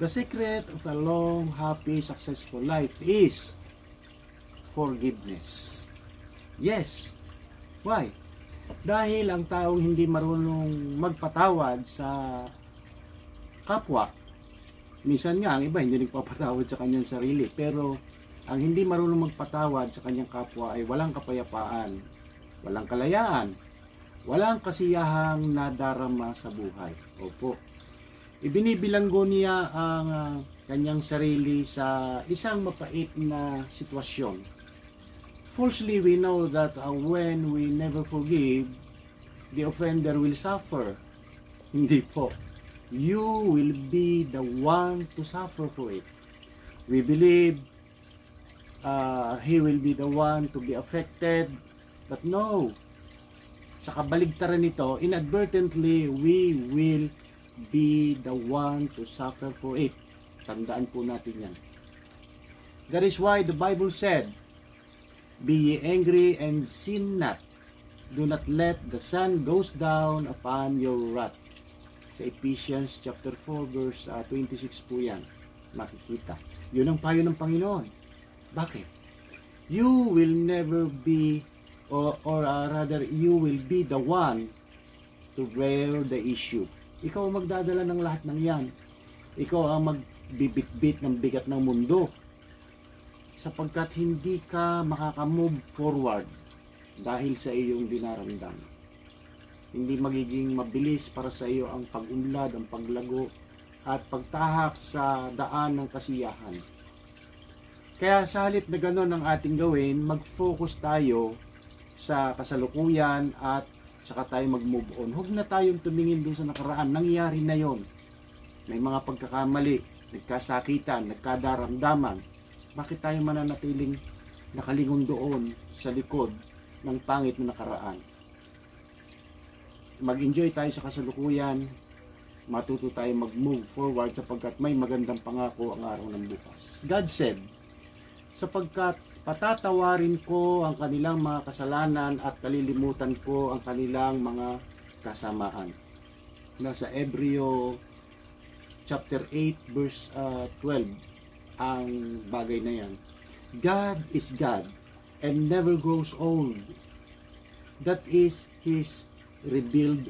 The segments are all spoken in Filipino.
The secret of a long, happy, successful life is forgiveness. Yes. Why? Dahil ang taong hindi marunong magpatawad sa kapwa, minsan nga ang iba hindi nagpapatawad sa kanyang sarili, pero ang hindi marunong magpatawad sa kanyang kapwa ay walang kapayapaan, walang kalayaan, walang kasiyahang nadarama sa buhay. Opo. Ibinibilanggo niya ang kanyang sarili sa isang mapait na sitwasyon. Falsely, we know that when we never forgive, the offender will suffer. Hindi po. You will be the one to suffer for it. We believe he will be the one to be affected, but no. Sa kabaligtaran nito, inadvertently, we will be the one to suffer for it. Tandaan po natin yan. That is why the Bible said, "Be ye angry and sin not. Do not let the sun goes down upon your wrath." Sa Ephesians chapter 4 verse 26 po yan. Makikita. Yun ang payo ng Panginoon. Bakit? You will never be, or rather, you will be the one to bear the issue. Ikaw ang magdadala ng lahat ng yan. Ikaw ang magbibitbit ng bigat ng mundo. Sapagkat hindi ka makaka-move forward dahil sa iyong dinaramdam. Hindi magiging mabilis para sa iyo ang pag-unlad, ang paglago, at pagtahak sa daan ng kasiyahan. Kaya sa halip na gano'n ang ating gawin, mag-focus tayo sa kasalukuyan at saka tayo mag-move on. Huwag na tayong tumingin doon sa nakaraan. Nangyari na yon. May mga pagkakamali, nagkasakitan, nagkadaramdaman. Bakit tayo mananatiling nakalingon doon sa likod ng pangit na nakaraan? Mag-enjoy tayo sa kasalukuyan, matuto tayo mag-move forward sapagkat may magandang pangako ang araw ng bukas. God said, sapagkat patatawarin ko ang kanilang mga kasalanan at kalilimutan ko ang kanilang mga kasamaan. Nasa Hebreo chapter 8 verse 12 ang bagay na yan. God is God and never grows old. That is His revealed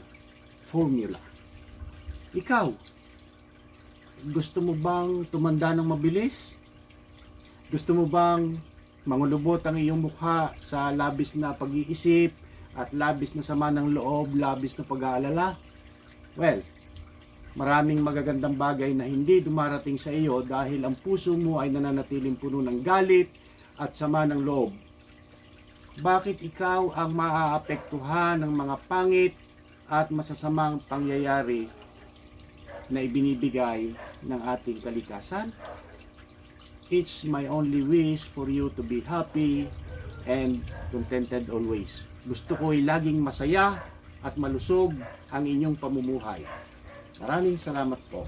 formula. Ikaw, gusto mo bang tumanda ng mabilis? Gusto mo bang mangulubot ang iyong mukha sa labis na pag-iisip at labis na sama ng loob, labis na pag-aalala? Well, maraming magagandang bagay na hindi dumarating sa iyo dahil ang puso mo ay nananatiling puno ng galit at sama ng loob. Bakit ikaw ang maaapektuhan ng mga pangit at masasamang pangyayari na ibinibigay ng ating kalikasan? It's my only wish for you to be happy and contented always. Gusto ko'y laging masaya at malusog ang inyong pamumuhay. Maraming salamat po.